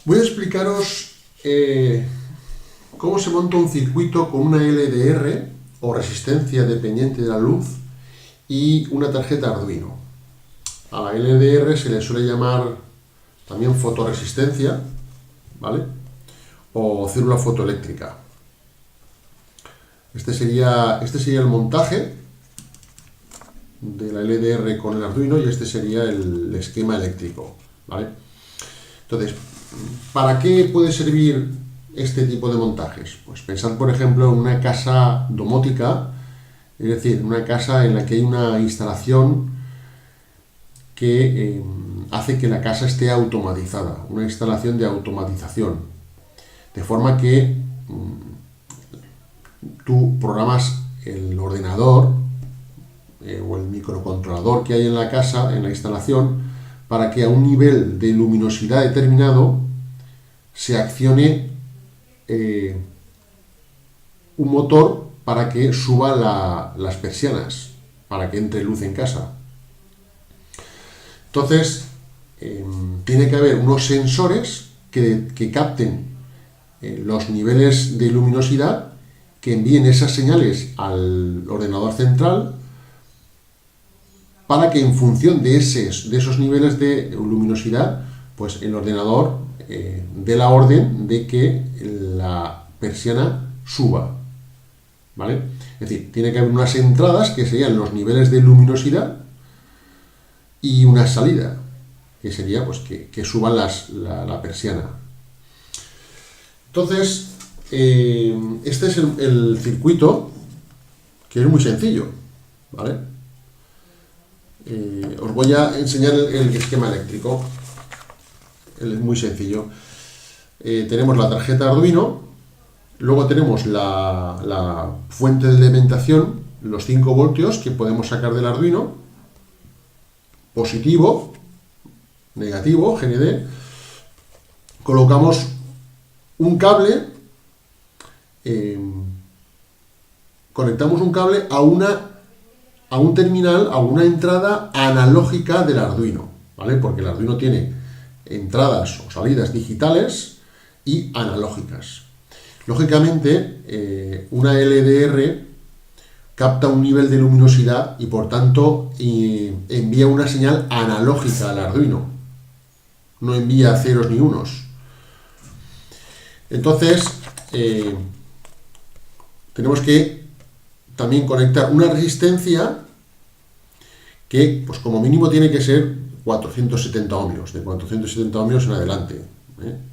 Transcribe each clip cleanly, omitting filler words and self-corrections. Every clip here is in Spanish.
Voy a explicaros cómo se monta un circuito con una LDR o resistencia dependiente de la luz y una tarjeta Arduino. A la LDR se le suele llamar también fotoresistencia, ¿vale? O célula fotoeléctrica. Este sería el montaje de la LDR con el Arduino y este sería el esquema eléctrico, ¿vale? Entonces, ¿para qué puede servir este tipo de montajes? Pues pensad, por ejemplo, en una casa domótica, es decir, una casa en la que hay una instalación que hace que la casa esté automatizada, una instalación de automatización, de forma que tú programas el ordenador o el microcontrolador que hay en la casa, en la instalación, para que a un nivel de luminosidad determinado se accione un motor para que suba las persianas, para que entre luz en casa. Entonces, tiene que haber unos sensores que capten los niveles de luminosidad, que envíen esas señales al ordenador central, para que en función de esos niveles de luminosidad, pues el ordenador dé la orden de que la persiana suba, ¿vale? Es decir, tiene que haber unas entradas que serían los niveles de luminosidad y una salida, que sería pues que suba la persiana. Entonces, este es el circuito, que es muy sencillo, ¿vale? Os voy a enseñar el esquema eléctrico. Es muy sencillo. Tenemos la tarjeta Arduino, luego tenemos la fuente de alimentación, los 5 voltios que podemos sacar del Arduino, positivo, negativo, GND. Colocamos un cable, conectamos un cable a un terminal, a una entrada analógica del Arduino, ¿vale? Porque el Arduino tiene entradas o salidas digitales y analógicas. Lógicamente, una LDR capta un nivel de luminosidad y por tanto envía una señal analógica al Arduino, no envía ceros ni unos. Entonces, tenemos que también conectar una resistencia que, pues como mínimo, tiene que ser 470 ohmios, de 470 ohmios en adelante,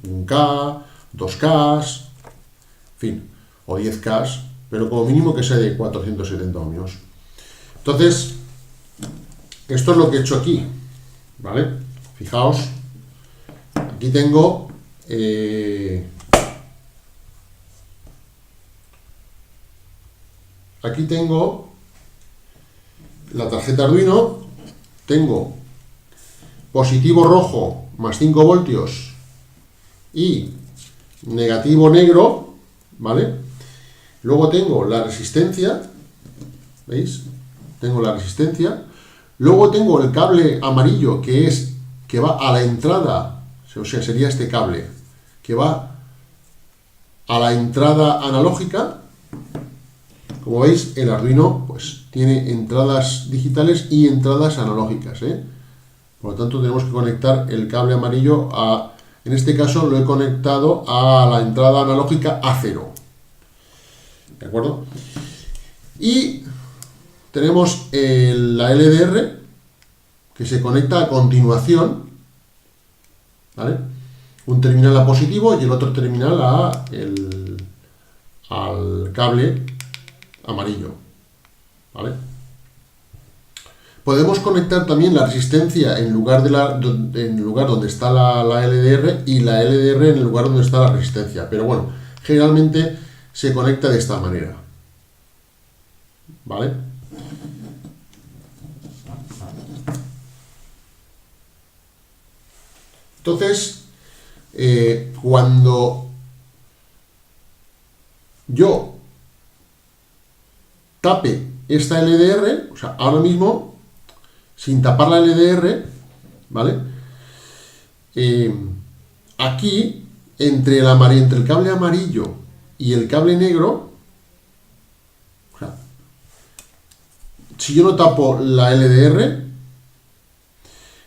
1K, 2K, en fin, o 10K, pero como mínimo que sea de 470 ohmios. Entonces, esto es lo que he hecho aquí, ¿vale? Fijaos, aquí tengo la tarjeta Arduino, tengo positivo rojo más 5 voltios y negativo negro, ¿vale? Luego tengo la resistencia, ¿veis? Tengo la resistencia. Luego tengo el cable amarillo que va a la entrada, o sea, sería este cable, que va a la entrada analógica. Como veis, el Arduino pues tiene entradas digitales y entradas analógicas, Por lo tanto, tenemos que conectar el cable amarillo en este caso lo he conectado a la entrada analógica A0. ¿De acuerdo? Y tenemos la LDR que se conecta a continuación, ¿vale? Un terminal a positivo y el otro terminal al cable amarillo, ¿vale? Podemos conectar también la resistencia en lugar donde está la LDR y la LDR en el lugar donde está la resistencia, pero bueno, generalmente se conecta de esta manera, ¿vale? Entonces, cuando yo tape esta LDR, o sea, ahora mismo, sin tapar la LDR, ¿vale? Aquí entre entre el cable amarillo y el cable negro, o sea, si yo no tapo la LDR,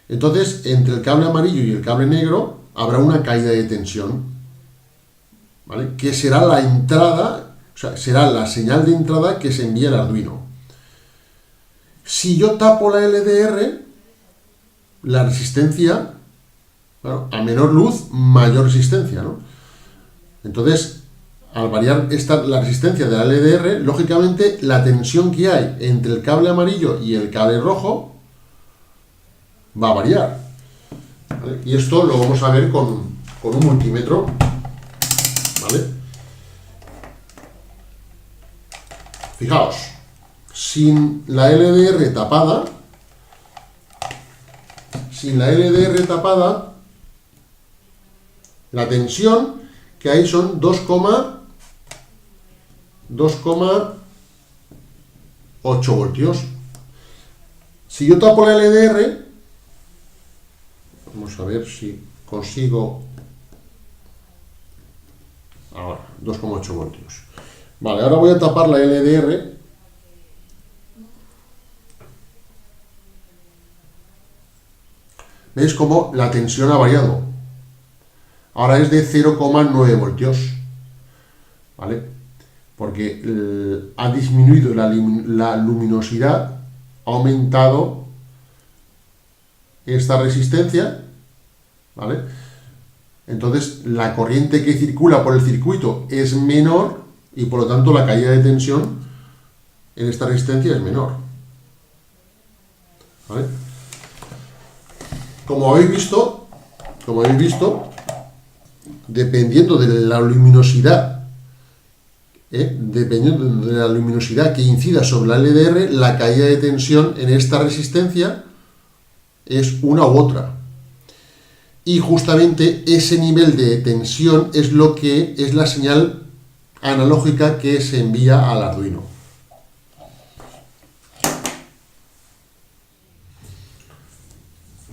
entonces entre el cable amarillo y el cable negro habrá una caída de tensión, ¿vale? Que será la entrada, o sea, será la señal de entrada que se envía al Arduino. Si yo tapo la LDR, la resistencia, bueno, a menor luz, mayor resistencia, ¿no? Entonces, al variar la resistencia de la LDR, lógicamente la tensión que hay entre el cable amarillo y el cable rojo va a variar, ¿vale? Y esto lo vamos a ver con un multímetro, ¿vale? Fijaos, sin la LDR tapada, la tensión que hay son 2,8 voltios. Si yo tapo la LDR, vamos a ver si consigo ahora, 2,8 voltios. Vale, ahora voy a tapar la LDR. ¿Veis cómo la tensión ha variado? Ahora es de 0,9 voltios, ¿vale? Porque ha disminuido la luminosidad, ha aumentado esta resistencia, ¿vale? Entonces la corriente que circula por el circuito es menor y por lo tanto la caída de tensión en esta resistencia es menor, ¿vale? Como habéis visto, dependiendo de la luminosidad, que incida sobre la LDR, la caída de tensión en esta resistencia es una u otra. Y justamente ese nivel de tensión es lo que es la señal analógica que se envía al Arduino.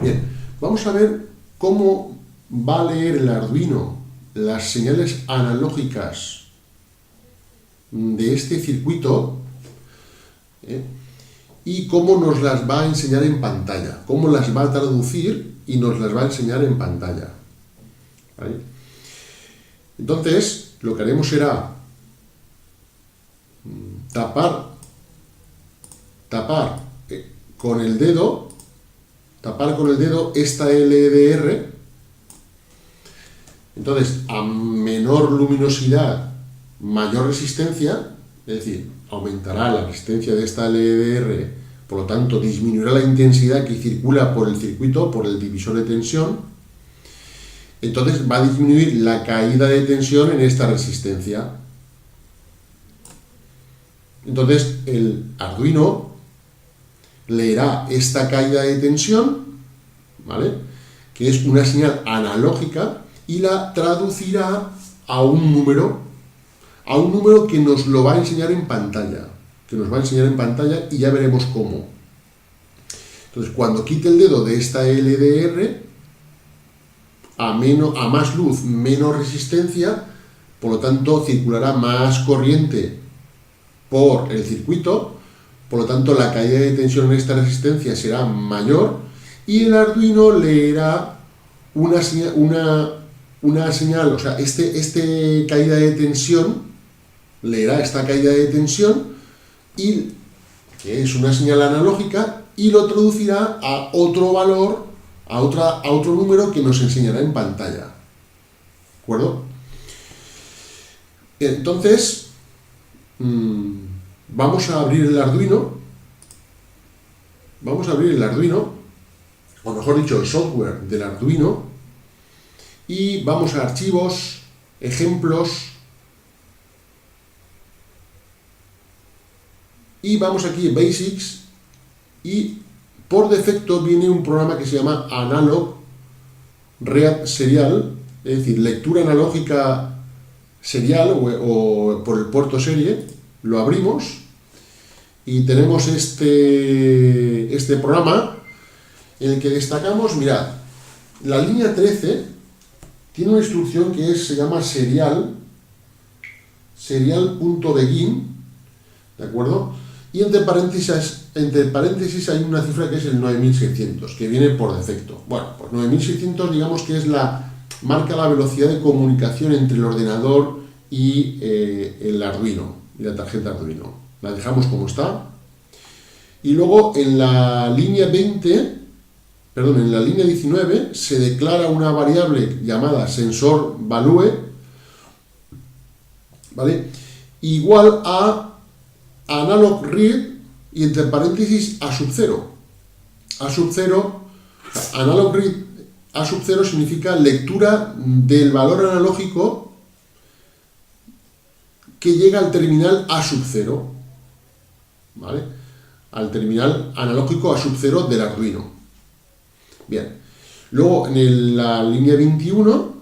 Bien, vamos a ver cómo va a leer el Arduino las señales analógicas de este circuito, y cómo nos las va a enseñar en pantalla, cómo las va a traducir y nos las va a enseñar en pantalla, ¿vale? Entonces, lo que haremos será tapar con el dedo esta LDR. Entonces, a menor luminosidad, mayor resistencia, es decir, aumentará la resistencia de esta LDR, por lo tanto disminuirá la intensidad que circula por el circuito, por el divisor de tensión. Entonces va a disminuir la caída de tensión en esta resistencia. Entonces el Arduino leerá esta caída de tensión, ¿vale?, que es una señal analógica, y la traducirá a un número que nos lo va a enseñar en pantalla, y ya veremos cómo. Entonces, cuando quite el dedo de esta LDR, a más luz, menos resistencia, por lo tanto circulará más corriente por el circuito, por lo tanto la caída de tensión en esta resistencia será mayor, y el Arduino leerá una señal, o sea, caída de tensión, leerá esta caída de tensión, y que es una señal analógica, y lo traducirá a otro valor, a otro número que nos enseñará en pantalla, ¿de acuerdo? Entonces, vamos a abrir el Arduino, o mejor dicho, el software del Arduino, y vamos a archivos, ejemplos, y vamos aquí en Basics, y por defecto viene un programa que se llama Analog Read Serial, es decir, lectura analógica serial o por el puerto serie. Lo abrimos y tenemos este programa en el que destacamos, mirad, la línea 13 tiene una instrucción que se llama serial.begin, ¿de acuerdo? Y entre paréntesis hay una cifra que es el 9600, que viene por defecto. Bueno, pues 9600 digamos que es marca la velocidad de comunicación entre el ordenador y el Arduino, y la tarjeta Arduino. La dejamos como está. Y luego en la línea 19 se declara una variable llamada sensor value, ¿vale? Igual a analog read y entre paréntesis a sub 0. A sub 0, analog read a sub 0 significa lectura del valor analógico que llega al terminal a sub 0, ¿vale? Al terminal analógico a sub 0 del Arduino. Bien, luego en la línea 21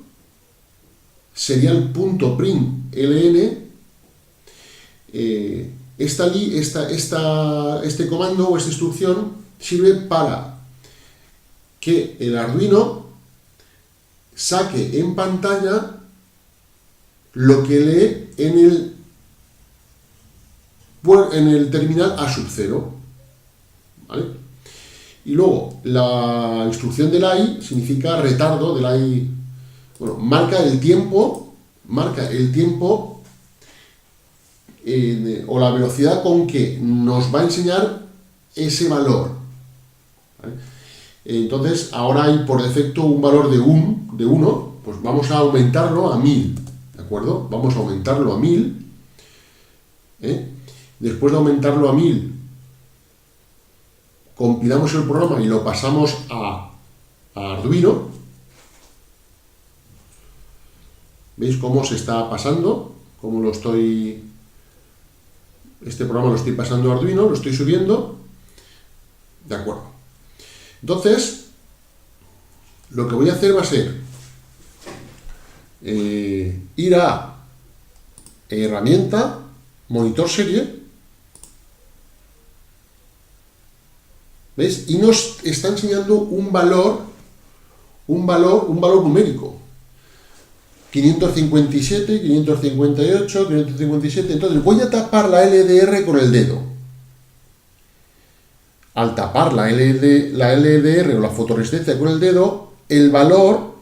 sería el punto print ln. Este comando o esta instrucción sirve para que el Arduino saque en pantalla lo que lee en el terminal a sub 0, ¿vale? Y luego la instrucción del delay significa retardo, delay, bueno, marca el tiempo o la velocidad con que nos va a enseñar ese valor, ¿vale? Entonces ahora hay por defecto un valor de 1, pues vamos a aumentarlo a 1000, ¿de acuerdo? Vamos a aumentarlo a 1000, Después de aumentarlo a 1000, compilamos el programa y lo pasamos a Arduino. ¿Veis cómo se está pasando? Cómo este programa lo estoy pasando a Arduino, lo estoy subiendo. De acuerdo. Entonces, lo que voy a hacer va a ser ir a herramienta, monitor serie. ¿Veis? Y nos está enseñando un valor numérico. 557, 558, 557. Entonces voy a tapar la LDR con el dedo. Al tapar la LDR o la fotoresistencia con el dedo, el valor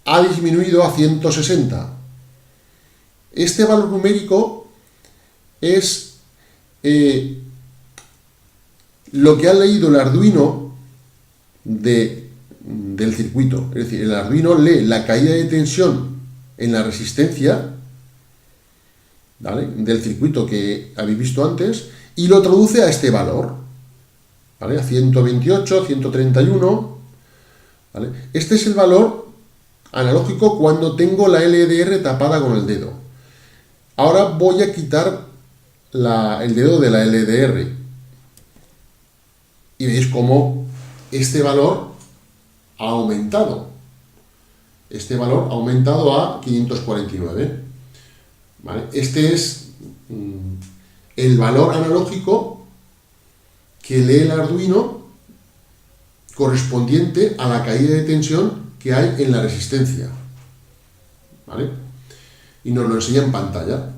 ha disminuido a 160. Este valor numérico es lo que ha leído el Arduino del circuito. Es decir, el Arduino lee la caída de tensión en la resistencia, ¿vale?, del circuito que habéis visto antes y lo traduce a este valor, ¿vale?, a 128, 131, ¿vale? Este es el valor analógico cuando tengo la LDR tapada con el dedo. Ahora voy a quitar el dedo de la LDR. Y veis cómo este valor ha aumentado. Este valor ha aumentado a 549. ¿Vale? Este es el valor analógico que lee el Arduino correspondiente a la caída de tensión que hay en la resistencia. ¿Vale? Y nos lo enseña en pantalla.